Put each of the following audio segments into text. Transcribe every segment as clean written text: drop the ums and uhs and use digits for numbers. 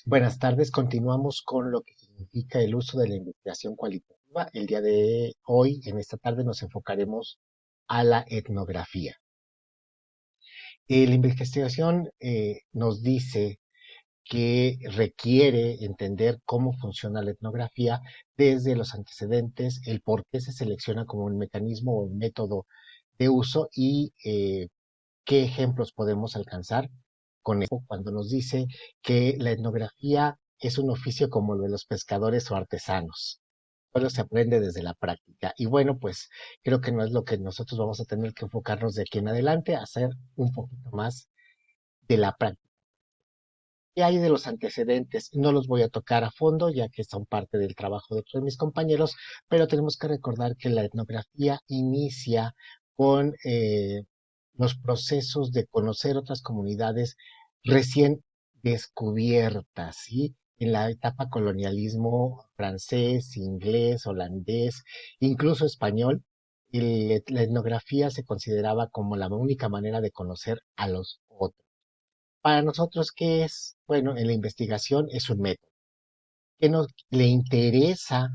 Buenas tardes, continuamos con lo que significa el uso de la investigación cualitativa. El día de hoy, en esta tarde, nos enfocaremos a la etnografía. La investigación nos dice que requiere entender cómo funciona la etnografía desde los antecedentes, el por qué se selecciona como un mecanismo o un método de uso y qué ejemplos podemos alcanzar con eso cuando nos dice que la etnografía es un oficio como lo de los pescadores o artesanos. Solo se aprende desde la práctica. Y bueno, pues creo que no es lo que nosotros vamos a tener que enfocarnos de aquí en adelante, a hacer un poquito más de la práctica. ¿Qué hay de los antecedentes? No los voy a tocar a fondo, ya que son parte del trabajo de todos mis compañeros, pero tenemos que recordar que la etnografía inicia con los procesos de conocer otras comunidades recién descubiertas, ¿sí? En la etapa colonialismo francés, inglés, holandés, incluso español, la etnografía se consideraba como la única manera de conocer a los otros. Para nosotros, ¿qué es? Bueno, en la investigación es un método que nos le interesa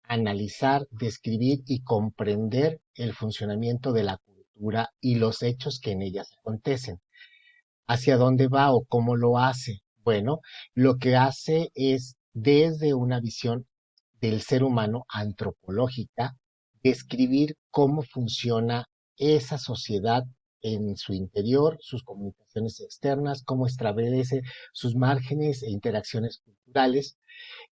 analizar, describir y comprender el funcionamiento de la cultura y los hechos que en ellas acontecen. ¿Hacia dónde va o cómo lo hace? Bueno, lo que hace es desde una visión del ser humano antropológica, describir cómo funciona esa sociedad en su interior, sus comunicaciones externas, cómo establece sus márgenes e interacciones culturales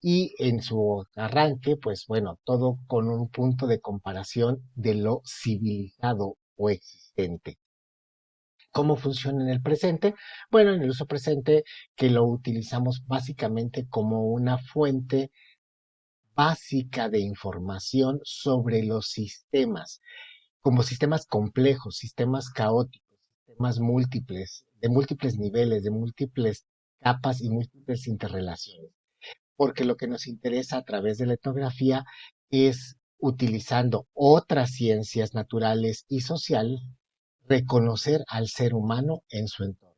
y en su arranque, pues bueno, todo con un punto de comparación de lo civilizado o existente. ¿Cómo funciona en el presente? Bueno, en el uso presente que lo utilizamos básicamente como una fuente básica de información sobre los sistemas, como sistemas complejos, sistemas caóticos, sistemas múltiples, de múltiples niveles, de múltiples capas y múltiples interrelaciones. Porque lo que nos interesa a través de la etnografía es, utilizando otras ciencias naturales y sociales, reconocer al ser humano en su entorno.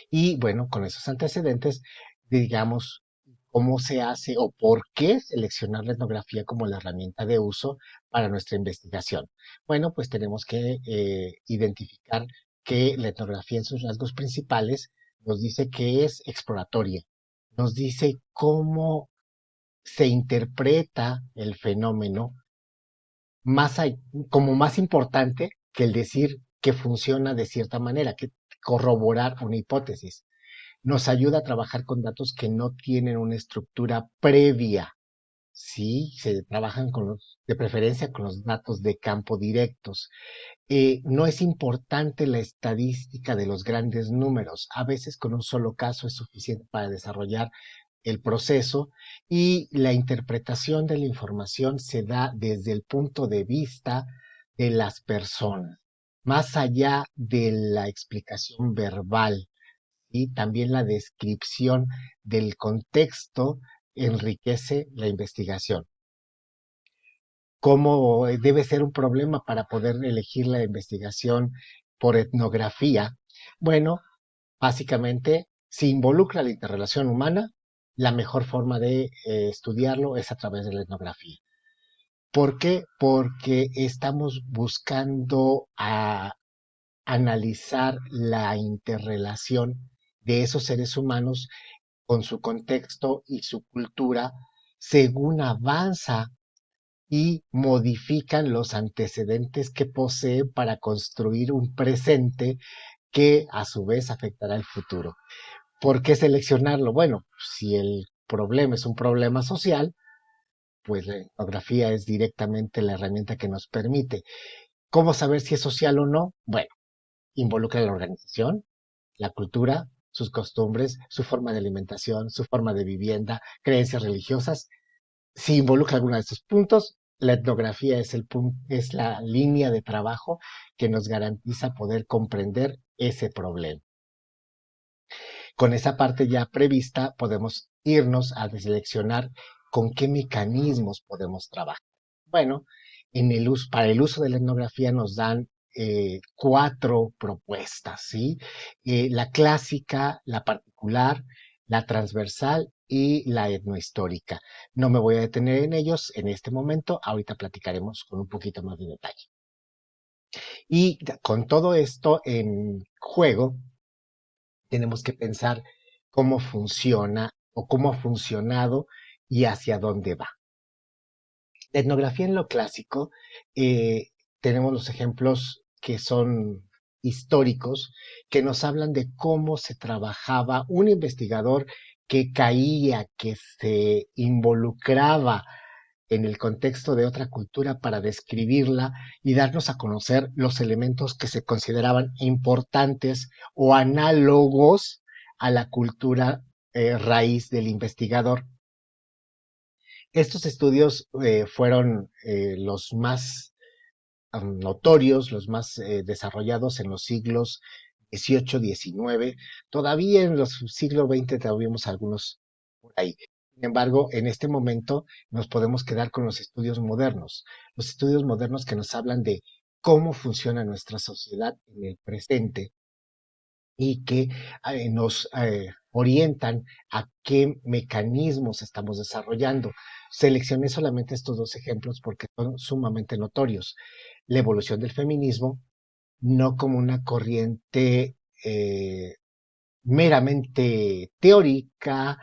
Y bueno, con esos antecedentes, digamos, cómo se hace o por qué seleccionar la etnografía como la herramienta de uso para nuestra investigación. Bueno, pues tenemos que identificar que la etnografía en sus rasgos principales nos dice que es exploratoria, nos dice cómo se interpreta el fenómeno más como más importante que el decir que funciona de cierta manera, que corroborar una hipótesis. Nos ayuda a trabajar con datos que no tienen una estructura previa. Sí, se trabajan con los, de preferencia con los datos de campo directos. No es importante la estadística de los grandes números. A veces con un solo caso es suficiente para desarrollar el proceso y la interpretación de la información se da desde el punto de vista de las personas, más allá de la explicación verbal y también la descripción del contexto enriquece la investigación. ¿Cómo debe ser un problema para poder elegir la investigación por etnografía? Bueno, básicamente, si involucra la interrelación humana, la mejor forma de estudiarlo es a través de la etnografía. ¿Por qué? Porque estamos buscando analizar la interrelación de esos seres humanos con su contexto y su cultura según avanza y modifican los antecedentes que poseen para construir un presente que a su vez afectará el futuro. ¿Por qué seleccionarlo? Bueno, si el problema es un problema social, pues la etnografía es directamente la herramienta que nos permite. ¿Cómo saber si es social o no? Bueno, involucra la organización, la cultura, sus costumbres, su forma de alimentación, su forma de vivienda, creencias religiosas. Si involucra alguno de estos puntos, la etnografía es, es la línea de trabajo que nos garantiza poder comprender ese problema. Con esa parte ya prevista, podemos irnos a seleccionar con qué mecanismos podemos trabajar. Bueno, para el uso de la etnografía nos dan cuatro propuestas, ¿sí? La clásica, la particular, la transversal y la etnohistórica. No me voy a detener en ellos en este momento, ahorita platicaremos con un poquito más de detalle. Y con todo esto en juego, tenemos que pensar cómo funciona o cómo ha funcionado y hacia dónde va. La etnografía en lo clásico, tenemos los ejemplos que son históricos, que nos hablan de cómo se trabajaba un investigador que caía, que se involucraba en el contexto de otra cultura para describirla y darnos a conocer los elementos que se consideraban importantes o análogos a la cultura raíz del investigador. Estos estudios fueron los más notorios, los más desarrollados en los siglos XVIII, XIX. Todavía en los siglos XX tuvimos algunos por ahí. Sin embargo, en este momento nos podemos quedar con los estudios modernos que nos hablan de cómo funciona nuestra sociedad en el presente y que nos orientan a qué mecanismos estamos desarrollando. Seleccioné solamente estos dos ejemplos porque son sumamente notorios. La evolución del feminismo, no como una corriente meramente teórica,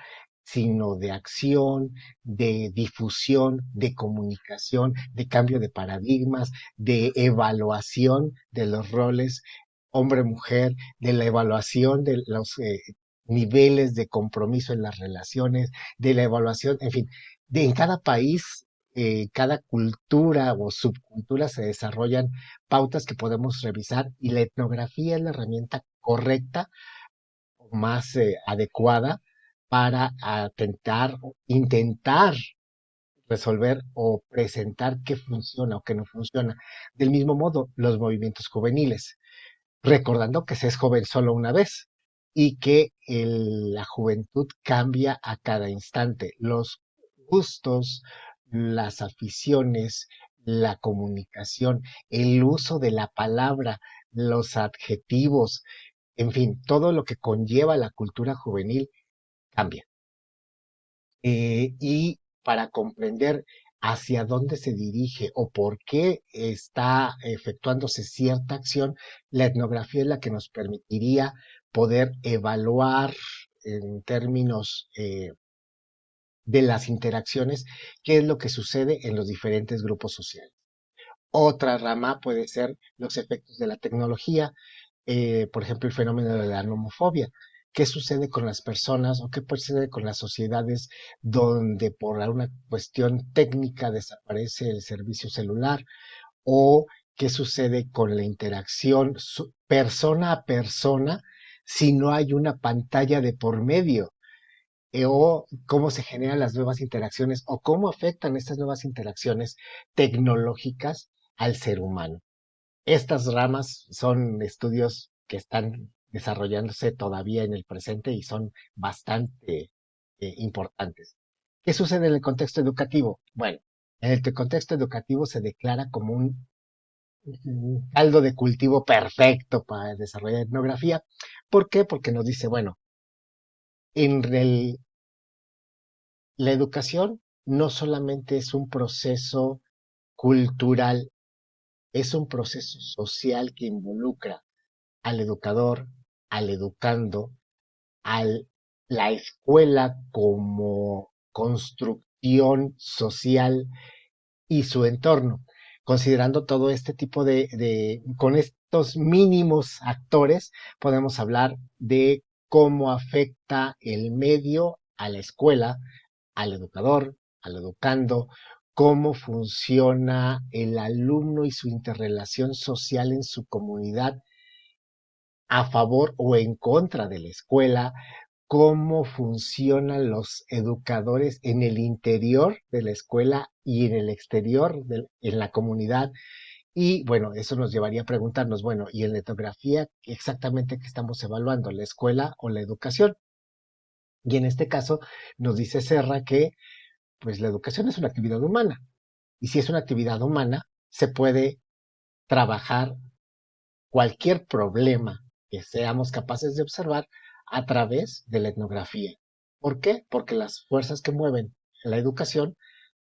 sino de acción, de difusión, de comunicación, de cambio de paradigmas, de evaluación de los roles hombre-mujer, de la evaluación de los niveles de compromiso en las relaciones, de la evaluación, en fin, en cada país, cada cultura o subcultura se desarrollan pautas que podemos revisar y la etnografía es la herramienta correcta más adecuada para intentar resolver o presentar qué funciona o qué no funciona. Del mismo modo, los movimientos juveniles, recordando que se es joven solo una vez y que la juventud cambia a cada instante. Los gustos, las aficiones, la comunicación, el uso de la palabra, los adjetivos, en fin, todo lo que conlleva la cultura juvenil cambia. Y para comprender hacia dónde se dirige o por qué está efectuándose cierta acción, la etnografía es la que nos permitiría poder evaluar en términos de las interacciones qué es lo que sucede en los diferentes grupos sociales. Otra rama puede ser los efectos de la tecnología, por ejemplo, el fenómeno de la nomofobia. ¿Qué sucede con las personas o qué sucede con las sociedades donde por una cuestión técnica desaparece el servicio celular? ¿O qué sucede con la interacción persona a persona si no hay una pantalla de por medio? O cómo se generan las nuevas interacciones o cómo afectan estas nuevas interacciones tecnológicas al ser humano. Estas ramas son estudios que están desarrollándose todavía en el presente y son bastante importantes. ¿Qué sucede en el contexto educativo? Bueno, en el contexto educativo se declara como un caldo de cultivo perfecto para desarrollar etnografía. ¿Por qué? Porque nos dice, bueno, en la educación no solamente es un proceso cultural, es un proceso social que involucra al educador, al educando, a la escuela como construcción social y su entorno. Considerando todo este tipo con estos mínimos actores, podemos hablar de cómo afecta el medio a la escuela, al educador, al educando, cómo funciona el alumno y su interrelación social en su comunidad a favor o en contra de la escuela, cómo funcionan los educadores en el interior de la escuela y en el exterior, en la comunidad. Y bueno, eso nos llevaría a preguntarnos, bueno, ¿y en la etnografía exactamente qué estamos evaluando, la escuela o la educación? Y en este caso nos dice Serra que pues la educación es una actividad humana. Y si es una actividad humana, se puede trabajar cualquier problema que seamos capaces de observar a través de la etnografía. ¿Por qué? Porque las fuerzas que mueven la educación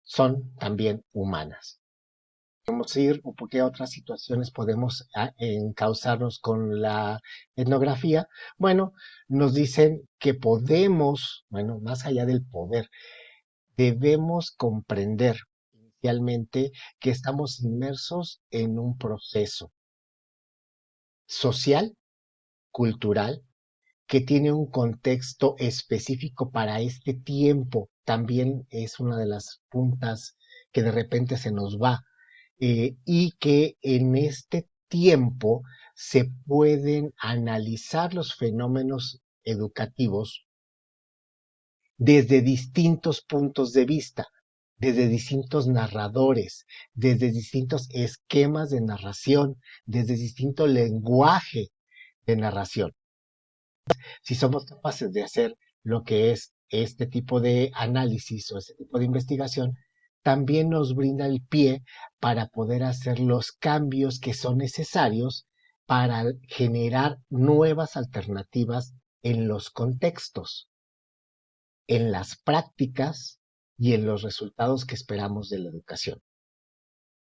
son también humanas. Podemos ir o por qué otras situaciones podemos encauzarnos con la etnografía. Bueno, nos dicen que podemos, bueno, más allá del poder, debemos comprender inicialmente que estamos inmersos en un proceso social, cultural, que tiene un contexto específico para este tiempo. También es una de las puntas que de repente se nos va, y que en este tiempo se pueden analizar los fenómenos educativos desde distintos puntos de vista, desde distintos narradores, desde distintos esquemas de narración, desde distinto lenguaje de narración. Si somos capaces de hacer lo que es este tipo de análisis o este tipo de investigación, también nos brinda el pie para poder hacer los cambios que son necesarios para generar nuevas alternativas en los contextos, en las prácticas y en los resultados que esperamos de la educación.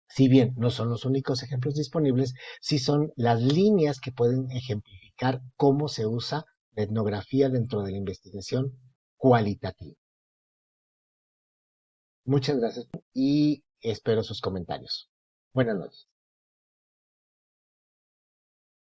Si bien no son los únicos ejemplos disponibles, sí son las líneas que pueden ejemplificar cómo se usa la etnografía dentro de la investigación cualitativa. Muchas gracias y espero sus comentarios. Buenas noches.